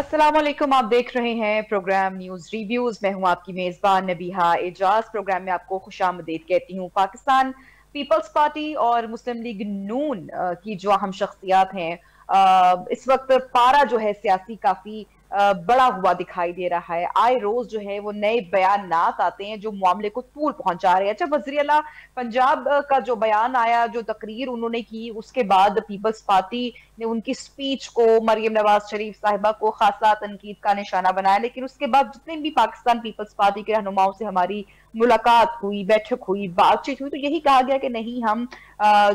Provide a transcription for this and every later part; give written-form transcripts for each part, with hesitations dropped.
अस्सलाम वालेकुम। आप देख रहे हैं प्रोग्राम न्यूज रिव्यूज। मैं हूं आपकी मेजबान नबीहा एजाज। प्रोग्राम में आपको खुशामदीद कहती हूं। पाकिस्तान पीपल्स पार्टी और मुस्लिम लीग नून की जो अहम शख्सियात हैं, इस वक्त पारा जो है सियासी काफी बड़ा हुआ दिखाई दे रहा है। आए रोज जो है वो नए बयानात आते हैं जो मामले को तूल पहुंचा रहे हैं। अच्छा, वज़ीर आला पंजाब का जो बयान आया, जो तकरीर उन्होंने की, उसके बाद पीपल्स पार्टी ने उनकी स्पीच को, मरियम नवाज शरीफ साहिबा को खासा तनकीद का निशाना बनाया। लेकिन उसके बाद जितने भी पाकिस्तान पीपल्स पार्टी के रहनुमाओं से हमारी मुलाकात हुई, बैठक हुई, बातचीत हुई, तो यही कहा गया कि नहीं, हम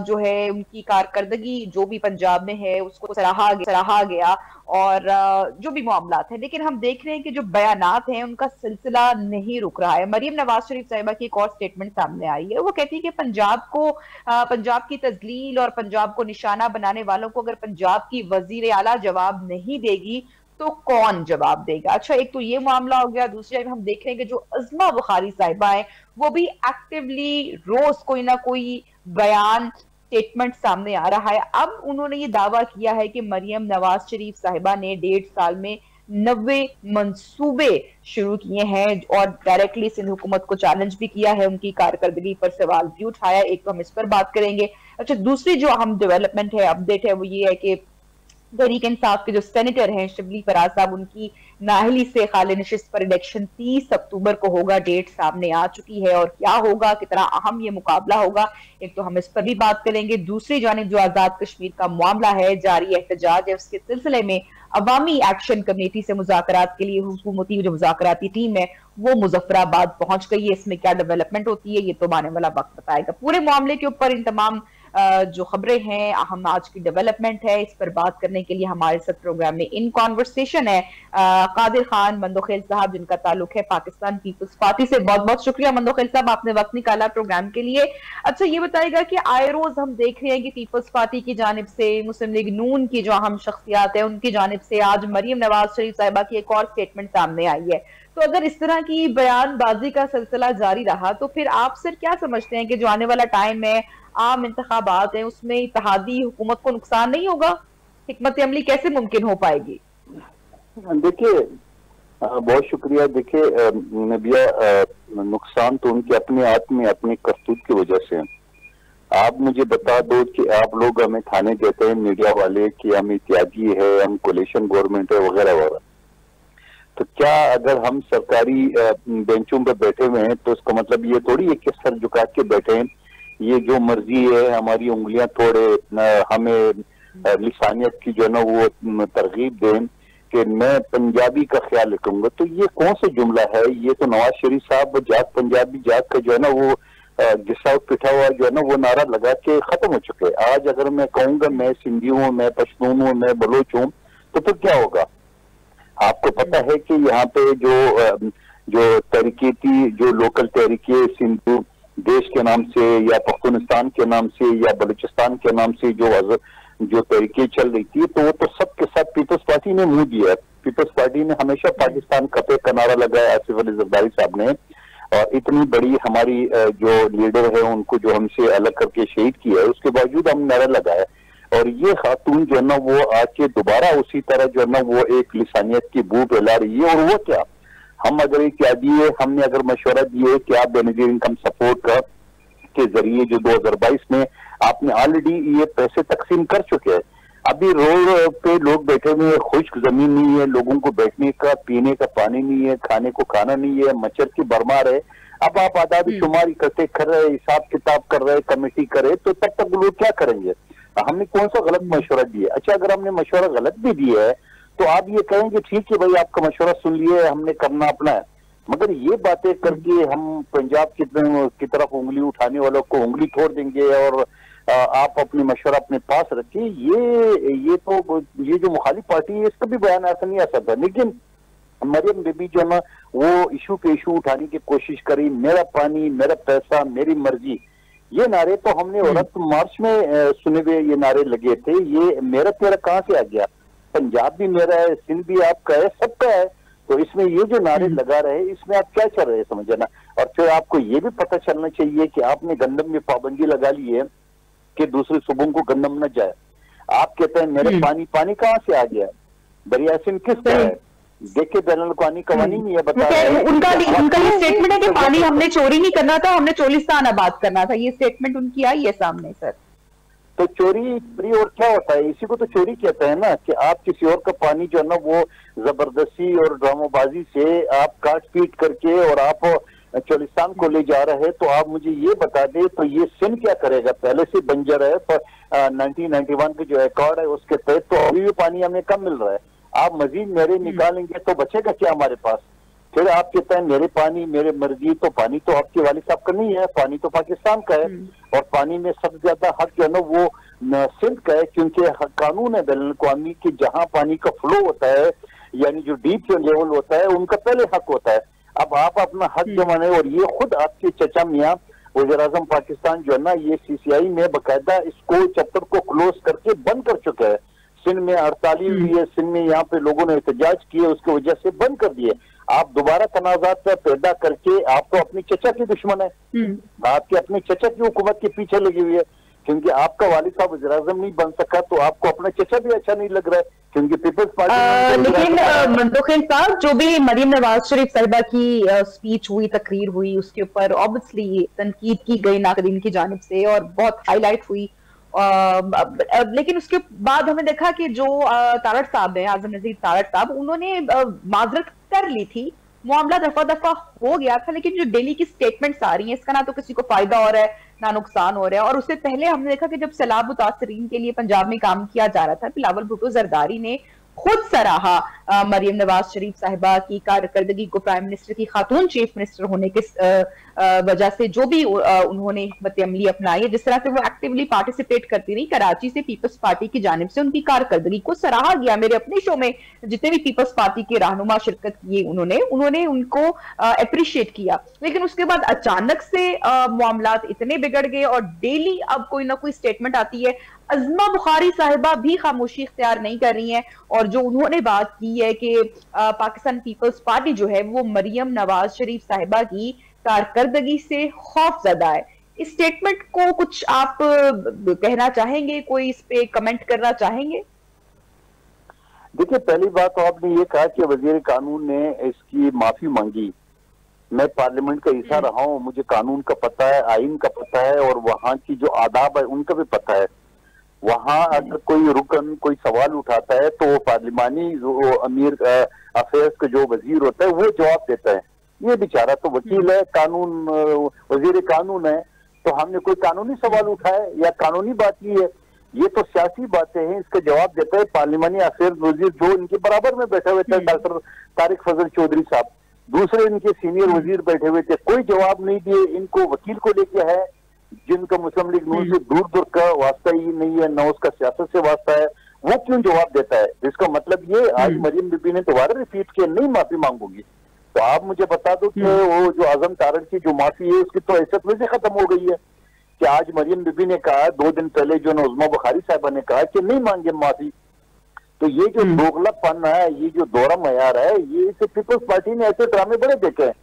जो है उनकी कारकर्दगी जो भी पंजाब में है उसको सराहा गया और जो भी मामला है। लेकिन हम देख रहे हैं कि जो बयानात हैं उनका सिलसिला नहीं रुक रहा है। मरियम नवाज शरीफ साहिबा की एक और स्टेटमेंट सामने आई है। वो कहती है कि पंजाब की तजलील और पंजाब को निशाना बनाने वालों को अगर पंजाब की वजीर आला जवाब नहीं देगी तो कौन जवाब देगा। अच्छा, एक तो ये मामला हो गया। दूसरी तरफ हम देख रहे हैं कि जो अजमा बुखारी साहिबा है वो भी एक्टिवली रोज कोई ना कोई बयान, स्टेटमेंट सामने आ रहा है। अब उन्होंने ये दावा किया है कि मरियम नवाज शरीफ साहिबा ने 1.5 साल में 90 मंसूबे शुरू किए हैं और डायरेक्टली सिंध हुकूमत को चैलेंज भी किया है, उनकी कारकर्दगी पर सवाल भी उठाया। एक तो हम इस पर बात करेंगे। अच्छा, दूसरी जो अहम डेवलपमेंट है, अपडेट है, वो ये है कि तहरीक इंसाफ के जो सेनेटर हैं शिबली फराज साहब, उनकी नाहली से खाली नशिस्त पर इलेक्शन 30 अक्टूबर को होगा। डेट सामने आ चुकी है और क्या होगा, कितना अहम ये मुकाबला होगा, एक तो हम इस पर भी बात करेंगे। दूसरी जानिब जो आजाद कश्मीर का मामला है, जारी एहतजाज है, उसके सिलसिले में अवामी एक्शन कमेटी से मुज़ाकरात के लिए हुकूमती जो मुज़ाकराती टीम है वो मुजफ्फराबाद पहुंच गई है। इसमें क्या डेवलपमेंट होती है ये तो आने वाला वक्त बताएगा। पूरे मामले के ऊपर इन तमाम जो खबरें हैं, अहम आज की डेवलपमेंट है, इस पर बात करने के लिए हमारे साथ प्रोग्राम में इन कॉन्वर्सेशन है कादिर खान मंदोखेल साहब, जिनका ताल्लुक है पाकिस्तान पीपल्स पार्टी से। बहुत बहुत शुक्रिया मंदोखेल साहब, आपने वक्त निकाला प्रोग्राम के लिए। अच्छा, ये बताइएगा कि आए रोज हम देख रहे हैं कि पीपल्स पार्टी की जानिब से, मुस्लिम लीग नून की जो अहम शख्सियात है उनकी जानिब से आज मरियम नवाज शरीफ साहिबा की एक और स्टेटमेंट सामने आई है। तो अगर इस तरह की बयानबाजी का सिलसिला जारी रहा तो फिर आप सिर क्या समझते हैं कि जो आने वाला टाइम है, आम इंतखाबात हैं, उसमें इत्तेहादी हुकूमत को नुकसान नहीं होगा? हिकमत अमली कैसे मुमकिन हो पाएगी? देखिए, बहुत शुक्रिया। देखिए नबिया, नुकसान तो उनके अपने हाथ में, अपने करतूत की वजह से। आप मुझे बता दो कि आप लोग हमें थाने देते हैं मीडिया वाले कि हम इत्यादी है, हम कोलिशन गवर्नमेंट है वगैरह वगैरह। तो क्या अगर हम सरकारी बेंचों पर बैठे हुए हैं तो इसका मतलब ये थोड़ी है कि सर झुका के बैठे हैं, ये जो मर्जी है हमारी उंगलियां तोड़े, हमें लिसानियत की जो है ना वो तरगीब दें कि मैं पंजाबी का ख्याल रखूंगा। तो ये कौन सा जुमला है? ये तो नवाज शरीफ साहब जाग पंजाबी जाग का जो है ना वो घिसा पिटा हुआ जो है ना वो नारा लगा के खत्म हो चुके। आज अगर मैं कहूंगा मैं सिंधी हूँ, मैं पश्तून हूँ, मैं बलोच हूँ, तो फिर क्या होगा? आपको पता है कि यहाँ पे जो तहरीकी, जो लोकल तहरीके सिंधु देश के नाम से या पख्तूनिस्तान के नाम से या बलूचिस्तान के नाम से जो तहरीके चल रही थी, तो वो तो सबके साथ पीपल्स पार्टी ने मुंह दिया। पीपल्स पार्टी ने हमेशा पाकिस्तान खपे का नारा लगाया आसिफ अली जरदारी साहब ने, और इतनी बड़ी हमारी जो लीडर है उनको जो हमसे अलग करके शहीद किया है, उसके बावजूद हम नारा लगाया। और ये खातून जो है ना वो आके दोबारा उसी तरह जो है ना वो एक लिसानियत की बू फैला रही है। और वो क्या, हम अगर एक क्या दिए, हमने अगर मशवरा दिए कि आप बेनजीर इनकम सपोर्ट का के जरिए जो 2022 में आपने ऑलरेडी ये पैसे तकसीम कर चुके हैं। अभी रोड पे लोग बैठे हुए हैं, खुश्क जमीन नहीं है, लोगों को बैठने का पीने का पानी नहीं है, खाने को खाना नहीं है, मच्छर की भरमार है। अब आप आदाद शुमार इकट्ठे कर रहे, हिसाब किताब कर रहे, कमेटी करे, तो तब तक लोग क्या करेंगे? हमने कौन सा गलत मशवरा दिया? अच्छा, अगर हमने मशवरा गलत भी दिया है तो आप ये कहेंगे ठीक है भाई, आपका मशवरा सुन लिए, हमने करना अपना है। मगर ये बातें करके हम पंजाब की तरफ उंगली उठाने वालों को उंगली तोड़ देंगे और आप अपनी मशवरा अपने पास रखिए, ये जो मुखालिफ पार्टी है इसका भी बयान ऐसा नहीं आ सकता। लेकिन मरियम बेबी जो है ना वो इशू पे इशू उठाने की कोशिश करी, मेरा पानी, मेरा पैसा, मेरी मर्जी, ये नारे तो हमने औरत मार्च में सुने हुए ये नारे लगे थे। ये मेरा तेरा कहाँ से आ गया? पंजाब भी मेरा है, सिंध भी आपका है, सबका है। तो इसमें ये जो नारे लगा रहे, इसमें आप क्या चल रहे हैं समझे ना। और फिर आपको ये भी पता चलना चाहिए कि आपने गंदम में पाबंदी लगा ली है कि दूसरे सूबों को गंदम न जाए। आप कहते हैं मेरे पानी कहाँ से आ गया? दरिया सिंध किसका है? देखिए बैनुल-अक़वामी कवानीन ये बता रहे हैं, उनका ये स्टेटमेंट है कि पानी हमने चोरी नहीं करना था, हमने चोलिस्तान आबाद करना था, ये स्टेटमेंट उनकी आई है सामने सर। तो चोरी और क्या होता है? इसी को तो चोरी कहते हैं ना, कि आप किसी और का पानी जो है ना वो जबरदस्ती और ड्रामाबाजी से आप काट पीट करके और आप चोलिस्तान को ले जा रहे हैं। तो आप मुझे ये बता दें, तो ये सिंध क्या करेगा? पहले से बंजर है, पर 1991 के जो अकॉर्ड है उसके तहत तो अभी भी पानी हमें कम मिल रहा है। आप मजीद मेरे निकालेंगे तो बचेगा क्या हमारे पास? फिर आप कहते हैं मेरे पानी मेरे मर्जी, तो पानी तो आपके वालिद साहब का नहीं है, पानी तो पाकिस्तान का है। और पानी में सबसे ज्यादा हक जो है ना वो सिंध का है, क्योंकि कानून है बैनुल-अक़वामी की जहां पानी का फ्लो होता है, यानी जो डीप लेवल होता है उनका पहले हक होता है। अब आप अपना हक जमाने, और ये खुद आपके चचा मियाँ वज़ीर-ए-आज़म पाकिस्तान जो है ना, ये CCI में बाकायदा इसको चैप्टर को क्लोज करके बंद कर चुका है। सिंध में हड़ताली हुई है, सिंध में यहाँ पे लोगों ने एहतजाज किए, उसकी वजह से बंद कर दिए। आप दोबारा तनाज़ात पैदा करके, आप तो अपनी चचा की दुश्मन है, आपके अपने चचा की हुकूमत के पीछे लगी हुई है, क्योंकि आपका वालिद साहब वज़ीर-ए-आज़म नहीं बन सका तो आपको अपना चचा भी अच्छा नहीं लग रहा है, क्योंकि पीपल्स पार्टी। लेकिन मंतोखेल साहब, जो भी मरियम नवाज शरीफ साहिबा की स्पीच हुई, तकरीर हुई, उसके ऊपर ऑब्वियसली तनकीद की गई नाक़दीन की जानिब से और बहुत हाईलाइट हुई, लेकिन उसके बाद हमें देखा कि जो तारड़ साहब है, आजम नजीर तारड़ साहब, उन्होंने माजरत कर ली थी, मामला दफा दफा हो गया था। लेकिन जो डेली की स्टेटमेंट्स आ रही हैं, इसका ना तो किसी को फायदा हो रहा है ना नुकसान हो रहा है। और उससे पहले हमने देखा कि जब सैलाब मुतासरीन के लिए पंजाब में काम किया जा रहा था, बिलावल भुट्टो जरदारी ने खुद सराहा मरियम नवाज शरीफ साहिबा की कारकर्दगी को, प्राइम मिनिस्टर की खातून चीफ मिनिस्टर होने के वजह से जो भी उन्होंने हिकमत अमली अपनाई है, जिस तरह से वो एक्टिवली पार्टिसिपेट करती रही। कराची से पीपल्स पार्टी की जानिब से उनकी कारकर्दगी को सराहा गया। मेरे अपने शो में जितने भी पीपल्स पार्टी के रहनुमा शिरकत किए, उन्होंने उनको अप्रिशिएट किया। लेकिन उसके बाद अचानक से मामलात इतने बिगड़ गए और डेली अब कोई ना कोई स्टेटमेंट आती है। अज़मा बुखारी साहिबा भी खामोशी इख्तियार नहीं कर रही हैं, और जो उन्होंने बात की है कि पाकिस्तान पीपल्स पार्टी जो है वो मरियम नवाज शरीफ साहिबा की कारकर्दगी से खौफजदा है। इस स्टेटमेंट को कुछ आप कहना चाहेंगे, कोई इस पे कमेंट करना चाहेंगे? देखिए, पहली बात तो आपने ये कहा कि वजीर कानून ने इसकी माफी मांगी। मैं पार्लियामेंट का हिस्सा रहा हूँ, मुझे कानून का पता है, आइन का पता है, और वहाँ की जो आदाब है उनका भी पता है। वहाँ अगर कोई रुकन कोई सवाल उठाता है तो वो पार्लिमानी जो अमीर अफेयर्स का जो वजीर होता है वो जवाब देता है। ये बेचारा तो वकील है, कानून वजीर कानून है, तो हमने कोई कानूनी सवाल उठाया या कानूनी बात की है? ये तो सियासी बातें हैं, इसका जवाब देता है पार्लिमानी अफेयर्स वजीर जो इनके बराबर में बैठे हुए थे, डॉक्टर तारिक फजल चौधरी साहब। दूसरे इनके सीनियर वजीर बैठे हुए थे, कोई जवाब नहीं दिए। इनको वकील को लेके है जिनका मुस्लिम लीग नून से दूर दूर का वास्ता ही नहीं है, न उसका सियासत से वास्ता है, वो क्यों जवाब देता है? जिसका मतलब ये आज मरियम बीबी ने दोबारा रिपीट किया, नहीं माफी मांगूंगी। तो आप मुझे बता दो कि वो जो आजम तारड़ की जो माफी है उसकी तो हैसियत वैसे खत्म हो गई है कि आज मरियम बीबी ने कहा, 2 दिन पहले जो ना उज़्मा बुखारी साहिबा ने कहा कि नहीं मांगे माफी। तो ये जो दोगलापन है, ये जो दोहरा मयार है, ये इसे पीपल्स पार्टी ने ऐसे ड्रामे बड़े देखे हैं।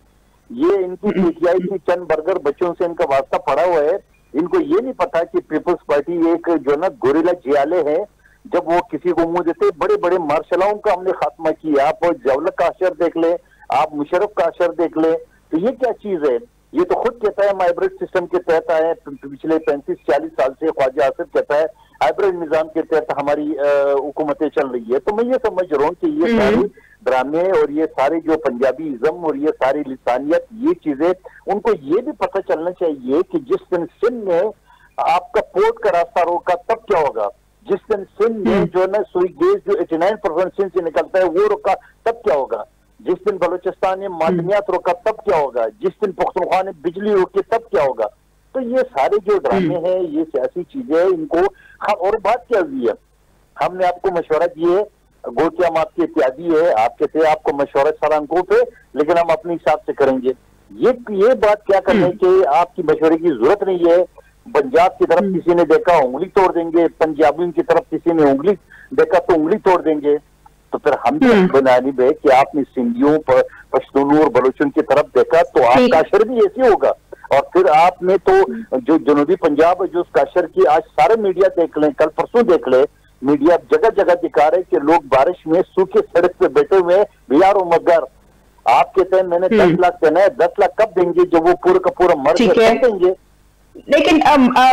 ये इनकी पीटीआई की चंद बर्गर बच्चों से इनका वास्ता पड़ा हुआ है। इनको ये नहीं पता कि पीपल्स पार्टी एक जो ना गोरिल्ला जियाले है, जब वो किसी को मुंह देते, बड़े बड़े मार्शलाओं का हमने खात्मा किया। आप जवलक का अशर देख ले, आप मुशर्रफ का अशर देख ले, तो ये क्या चीज है? ये तो खुद कहता है हाइब्रिड सिस्टम के तहत आए, पिछले 35-40 साल से ख्वाजा आसिफ कहता है हाइब्रिड निजाम के तहत हमारी हुकूमतें चल रही है। तो मैं ये समझ रहा हूँ कि ये सारी ड्रामे और ये सारे जो पंजाबी इज़म और ये सारी लिसानियत, ये चीजें उनको ये भी पता चलना चाहिए कि जिस दिन सिंध ने आपका पोर्ट का रास्ता रोका तब क्या होगा, जिस दिन सिंध ने जो है ना सुई गैस जो 89% सिंध से निकलता है वो रोका तब क्या होगा, जिस दिन बलूचिस्तान ने मादनियात रोका तब क्या होगा, जिस दिन पुख्तनख्वा ने बिजली रोकी तब क्या होगा। तो ये सारे जो ड्रामे हैं, ये सियासी चीजें, इनको और बात क्या हुई है, हमने आपको मशवरा दिए, गो कि हम आपके इत्यादि है, आपके थे आपको मशवरा सारा अंकों पे, लेकिन हम अपने हिसाब से करेंगे। ये बात क्या करने की आपकी मशवरे की जरूरत नहीं है। पंजाब की तरफ किसी ने देखा उंगली तोड़ देंगे, पंजाबियों की तरफ किसी ने उंगली देखा तो उंगली तोड़ देंगे। तो फिर हम बनानी है कि आपने सिंधियों पर पश्तूनों और बलोचों की तरफ देखा तो आपका असर भी ऐसे होगा। और फिर आपने तो जो जनूबी पंजाब जो उस काशर की आज सारे मीडिया देख लें, कल परसों देख ले मीडिया जगह जगह दिखा रहे कि लोग बारिश में सूखे सड़क पे बैठे हुए बिहार और मगर। आप कहते हैं मैंने 10 लाख देना है, 10 लाख कब देंगे जब वो पूरा का पूरा मर के देंगे। लेकिन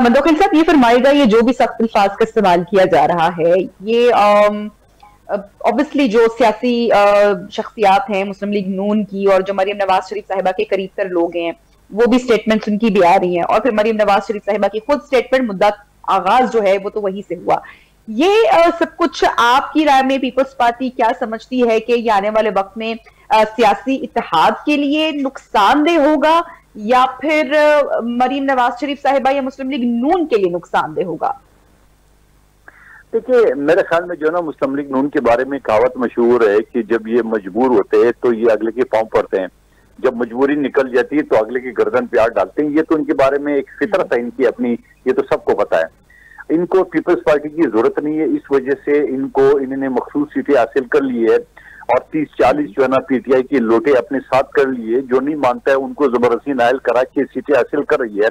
मंदोखिल साहब ये फरमाएगा, ये जो भी सख्त अल्फाज का इस्तेमाल किया जा रहा है, ये ऑब्वियसली जो सियासी शख्सियात हैं मुस्लिम लीग नून की और जो मरीम नवाज शरीफ साहिबा के करीब तर लोग हैं, वो भी स्टेटमेंट्स उनकी भी आ रही हैं, और फिर मरीम नवाज शरीफ साहिबा की खुद स्टेटमेंट, मुद्दा आगाज जो है वो तो वहीं से हुआ। ये सब कुछ आपकी राय में पीपल्स पार्टी क्या समझती है कि ये आने वाले वक्त में सियासी इत्तेहाद के लिए नुकसानदेह होगा या फिर मरीम नवाज शरीफ साहिबा या मुस्लिम लीग नून के लिए नुकसानदेह होगा? देखिए मेरे ख्याल में जो ना मुस्लिम लीग नून के बारे में कहावत मशहूर है कि जब ये मजबूर होते हैं तो ये अगले के पांव पड़ते हैं, जब मजबूरी निकल जाती है तो अगले की गर्दन पे हाथ डालते हैं। ये तो इनके बारे में एक फितरत है इनकी अपनी, ये तो सबको पता है। इनको पीपल्स पार्टी की जरूरत नहीं है, इस वजह से इन्होंने मखसूस सीटें हासिल कर ली है और 30-40 जो है ना पीटीआई की लोटे अपने साथ कर लिए। जो नहीं मानता है उनको जबरदस्ती नायल करा के सीटें हासिल कर रही है।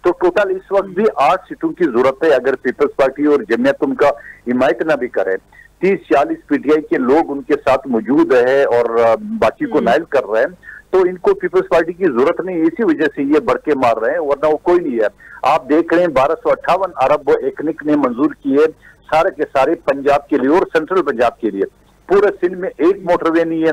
तो टोटल इस वक्त भी 8 सीटों की जरूरत है। अगर पीपल्स पार्टी और जमीयत उनका हिमायत ना भी करे, 30-40 पीटीआई के लोग उनके साथ मौजूद है और बाकी को नायल कर रहे हैं, तो इनको पीपल्स पार्टी की जरूरत नहीं। इसी वजह से ये बढ़ के मार रहे हैं, वरना वो कोई नहीं है। आप देख रहे हैं 1258 अरब एकनिक ने मंजूर किए सारे के सारे पंजाब के लिए और सेंट्रल पंजाब के लिए। पूरे सिंध में एक मोटरवे नहीं है,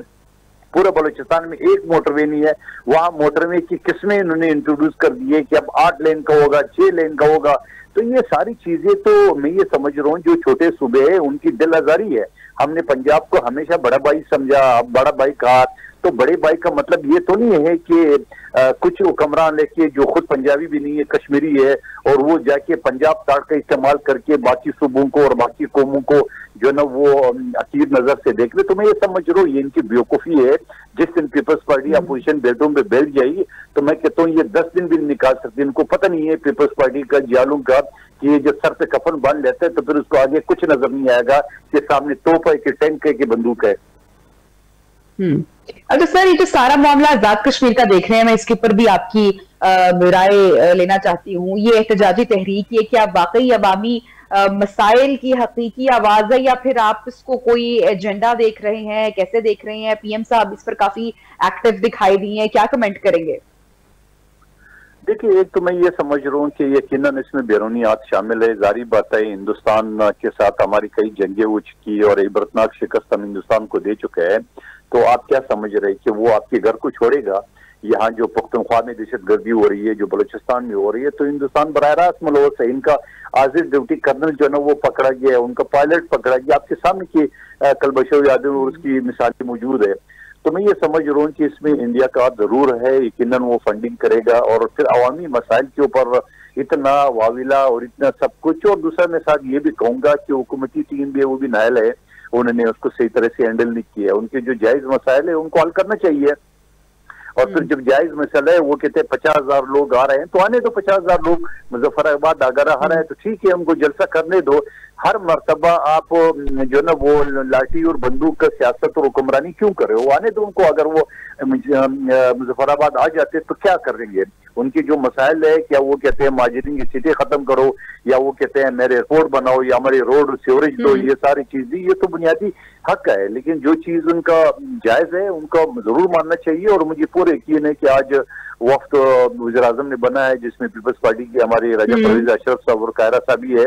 पूरे बलूचिस्तान में एक मोटरवे नहीं है। वहां मोटरवे की किस्में इन्होंने इंट्रोड्यूस कर दी है कि अब 8 लेन का होगा, 6 लेन का होगा। तो ये सारी चीजें तो मैं ये समझ रहा हूँ जो छोटे सूबे है उनकी दिल आजारी है। हमने पंजाब को हमेशा बड़ा भाई समझा, बड़ा भाई कहा, तो बड़े भाई का मतलब ये तो नहीं है कि कुछ हुक्मरान लेके जो खुद पंजाबी भी नहीं है, कश्मीरी है, और वो जाके पंजाब ताड़ का इस्तेमाल करके बाकी सूबों को और बाकी कौमों को जो ना वो अकीर नजर से देख रहे। तो मैं ये समझ रहा हूँ ये इनकी बेवकूफी है। जिस दिन पीपल्स पार्टी अपोजिशन बेल्टों में बैठ जाएगी तो मैं कहता हूँ ये 10 दिन भी निकाल सकती है। इनको पता नहीं है पीपल्स पार्टी का जालूम का कि ये जब सर पे कफन बांध लेते हैं तो फिर उसको आगे कुछ नजर नहीं आएगा कि सामने तोप है कि टैंक है कि बंदूक है। अच्छा सर, ये जो सारा मामला आजाद कश्मीर का देख रहे हैं, मैं इसके ऊपर भी आपकी राय लेना चाहती हूँ। ये एहतजाजी तहरीक है, क्या वाकई अवामी मसाइल की हकीकी आवाज है या फिर आप इसको कोई एजेंडा देख रहे हैं? कैसे देख रहे हैं? पीएम साहब इस पर काफी एक्टिव दिखाई दिए हैं, क्या कमेंट करेंगे? देखिए एक तो मैं ये समझ रहा हूँ कि यकीनन इसमें बैरूनी हाथ शामिल है। जारी बात है हिंदुस्तान के साथ हमारी कई जंगें हो चुकी है और इबरतनाक शिकस्त हम हिंदुस्तान को दे चुके हैं। तो आप क्या समझ रहे हैं कि वो आपके घर को छोड़ेगा? यहाँ जो पख्तूनख्वा में दहशतगर्दी हो रही है, जो बलूचिस्तान में हो रही है, तो हिंदुस्तान बराह रास्त मुलवस है। इनका आजिज ड्यूटी कर्नल जो है ना वो पकड़ा गया, उनका पायलट पकड़ा गया। आपके सामने की कलबशो यादव और उसकी मिसालें मौजूद है। तो मैं ये समझ रहा हूँ कि इसमें इंडिया का जरूर है, यकीनन वो फंडिंग करेगा और फिर अवामी मसाइल के ऊपर इतना वाविला और इतना सब कुछ। और दूसरा मैं साथ ये भी कहूंगा कि हुकूमती टीम भी है, वो भी नायल है, उन्होंने उसको सही तरह से हैंडल नहीं किया। उनके जो जायज मसाइल है उनको हल करना चाहिए। और फिर जब जायज मसला है वो कहते हैं 50,000 लोग आ रहे हैं तो आने दो। 50,000 लोग मुजफ्फराबाद अगर आ रहे हैं तो ठीक है, उनको जलसा करने दो। हर मर्तबा आप जो ना वो लाठी और बंदूक का सियासत और हुक्मरानी क्यों कर रहे हो? आने दो उनको। अगर वो मुजफ्फराबाद आ जाते तो क्या करेंगे? उनकी जो मसाइल है, क्या वो कहते हैं माजरीन की सीटें खत्म करो, या वो कहते हैं मेरे एयरपोर्ट बनाओ, या हमारे रोड सीवरेज दो, ये सारी चीजें ये तो बुनियादी हक है। लेकिन जो चीज उनका जायज है उनका जरूर मानना चाहिए। और मुझे पूरा यकीन है कि आज वक्त वज़ीर आज़म ने बना है जिसमें पीपल्स पार्टी के हमारे राजा परवेज अशरफ साहब और कायरा साहब भी है।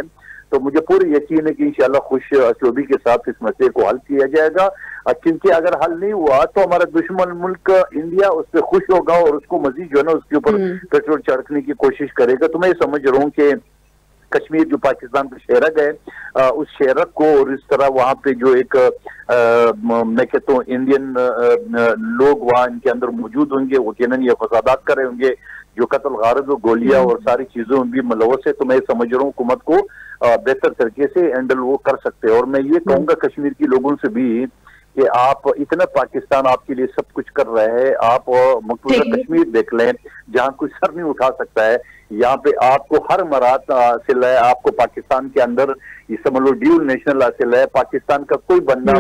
तो मुझे पूरी यकीन है कि इंशाल्लाह खुश असलूबी के साथ इस मसले को हल किया जाएगा। क्योंकि अगर हल नहीं हुआ तो हमारा दुश्मन मुल्क इंडिया उस पर खुश होगा और उसको मजीद जो है ना उसके ऊपर पेट्रोल छिड़कने की कोशिश करेगा। तो मैं समझ रहा हूँ कि कश्मीर जो पाकिस्तान का शहरक है, उस शहरक को और इस तरह वहां पे जो एक मैं कहता हूँ इंडियन लोग वहां इनके अंदर मौजूद होंगे, वो यकीनन ये फसादात कर रहे होंगे, जो कत्ल गारद और गोलियां और सारी चीजों में भी मुलव्वस है। तो मैं समझ रहा हूँ हुकूमत को बेहतर तरीके से हैंडल वो कर सकते हैं। और मैं ये कहूंगा कश्मीर के लोगों से भी कि आप इतना पाकिस्तान आपके लिए सब कुछ कर रहे हैं, आप मकबूजा कश्मीर देख लें जहाँ कोई सर नहीं उठा सकता है। यहाँ पे आपको हर मरात हासिल है, आपको पाकिस्तान के अंदर ये समझ लो ड्यूल नेशनल हासिल है। पाकिस्तान का कोई बंदा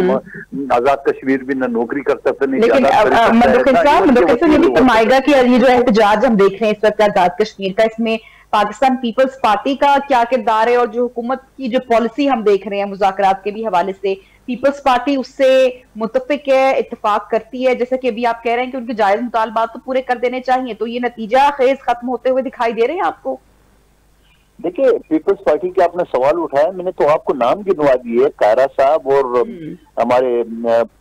आजाद कश्मीर भी ना नौकरी कर सकता नहीं। लेकिन ये भी फरमाएगा कि ये जो एहतजाज हम देख रहे हैं इस वक्त आजाद कश्मीर का, इसमें पाकिस्तान पीपल्स पार्टी का क्या किरदार है, और जो हुकूमत की जो पॉलिसी हम देख रहे हैं मुज़ाकरात के भी हवाले से, पीपल्स पार्टी उससे मुत्तफिक है, इत्तेफाक करती है, जैसे कि अभी आप कह रहे हैं कि उनके जायज मुतालबात तो पूरे कर देने चाहिए, तो ये नतीजा खेज खत्म होते हुए दिखाई दे रहे हैं आपको? देखिए, पीपल्स पार्टी के आपने सवाल उठाया, मैंने तो आपको नाम गिनवा दिए, कायरा साहब और हमारे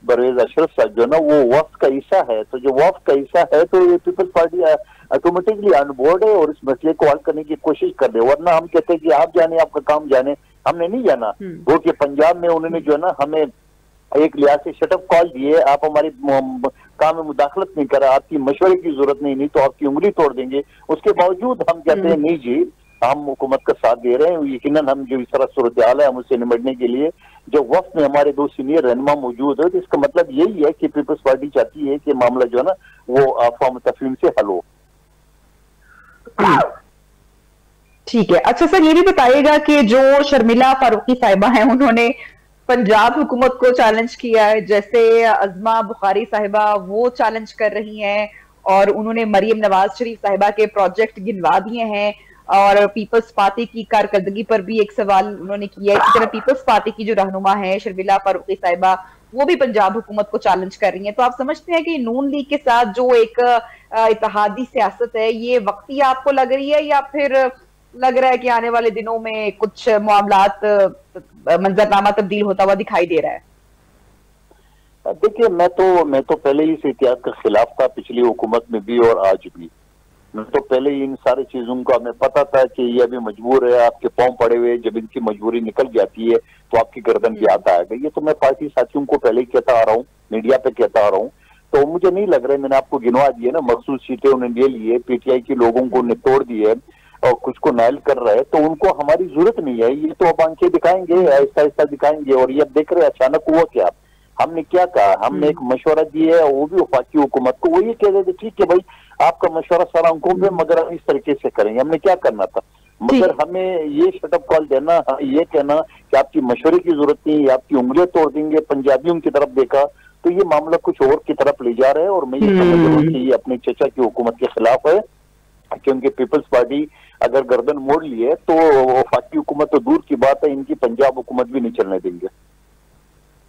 परवेज अशरफ साहब, जो ना वो वफ्द का हिस्सा है। तो जो वफ्द का हिस्सा है तो ये peoples party automatically on board है और इस मसले को हल करने की कोशिश कर रहे। वरना हम कहते हैं कि आप जाने, आपका काम जाने, हमने नहीं जाना। वो कि पंजाब में उन्होंने जो है ना हमें एक लिहाज से शटअप कॉल दिए, आप हमारी काम में मुदाखलत नहीं करा, आपकी मशवरे की जरूरत नहीं तो आपकी उंगली तोड़ देंगे। उसके बावजूद हम कहते हैं नहीं जी, हम हुकूमत का साथ दे रहे हैं। यकीनन हम जो इस तरह सूरत हाल है, हम उससे निपटने के लिए जो वक्त में हमारे दो सीनियर रहनुमा मौजूद है, तो इसका मतलब यही है कि पीपल्स पार्टी चाहती है कि मामला जो है ना वो अफवाह तफहीम से हल हो। ठीक है। अच्छा सर, ये भी बताइएगा कि जो शर्मिला फारूकी साहिबा हैं, उन्होंने पंजाब हुकूमत को चैलेंज किया है, जैसे अज़मा बुखारी साहिबा वो चैलेंज कर रही हैं, और उन्होंने मरियम नवाज शरीफ साहिबा के प्रोजेक्ट गिनवा दिए हैं, और पीपल्स पार्टी की कारकर्दगी पर भी एक सवाल उन्होंने किया है। इसी तरह पीपल्स पार्टी की जो रहनुमा है शर्मिला फारूकी साहिबा, वो भी पंजाब हुकूमत को चैलेंज कर रही हैं। तो आप समझते हैं कि नून लीग के साथ जो एक इत्तेहादी सियासत है, ये वक्ती आपको लग रही है, या फिर लग रहा है कि आने वाले दिनों में कुछ मामलात मंजरनामा तब्दील होता हुआ दिखाई दे रहा है? देखिए, मैं तो पहले ही इस इतिहास के खिलाफ था, पिछली हुकूमत में भी और आज भी। मैं तो पहले ही इन सारी चीजों का हमें पता था कि ये अभी मजबूर है, आपके पांव पड़े हुए, जब इनकी मजबूरी निकल जाती है तो आपकी गर्दन भी आता है। ये तो मैं पार्टी साथियों को पहले ही कहता आ रहा हूँ, मीडिया पे कहता आ रहा हूँ। तो मुझे नहीं लग रहा है, मैंने आपको गिनवा दिए ना, मखसूस सीटें उन्होंने ले ली है, पीटीआई के लोगों को उन्हें तोड़ दिए और कुछ को नायल कर रहे हैं, तो उनको हमारी जरूरत नहीं है। ये तो अब आंखें दिखाएंगे, आहिस्ता आहिस्ता दिखाएंगे। और ये अब देख रहे अचानक हुआ क्या, हमने क्या कहा, हमने एक मशवरा दिया है, वो भी वफाकी हुकूमत को। वो ये कह रहे थे ठीक है भाई, आपका मशवरा सारा आंखों पे, मगर हम इस तरीके से करेंगे। हमने क्या करना था, मगर हमें ये शटअप कॉल देना, ये कहना कि आपकी मशवरे की जरूरत नहीं, आपकी उंगलियां तोड़ देंगे, पंजाबियों की तरफ देखा, तो ये मामला कुछ और की तरफ ले जा रहे हैं। और मैं ये समझ रहा हूँ कि ये अपनी चचा की हुकूमत के खिलाफ है, क्योंकि पीपल्स पार्टी अगर गर्दन मोड़ लिए तो वफाकी हुकूमत तो दूर की बात है, इनकी पंजाब हुकूमत भी नहीं चलने देंगे।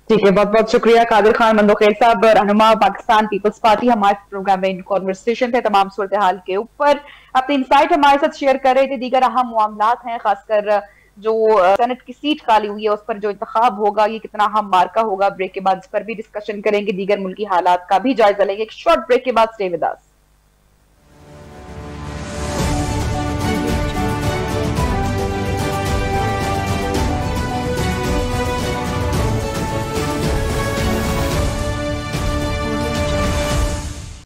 ठीक है, बहुत बहुत शुक्रिया कादिर खान मंदोखेर साहब, रहनुमा पाकिस्तान पीपल्स पार्टी, हमारे प्रोग्राम में इन कॉन्वर्सेशन थे तमाम सूरत हाल के ऊपर। अपने इंसाइट हमारे साथ शेयर कर रहे थे। दीगर अहम मामलात हैं, खासकर जो सेनेट की सीट खाली हुई है उस पर जो इंतखाब होगा, ये कितना अहम मार्का होगा। ब्रेक के बाद इस पर भी डिस्कशन करेंगे, दीगर मुल्की हालात का भी जायजा लेंगे। एक शॉर्ट ब्रेक के बाद स्टे विद अस।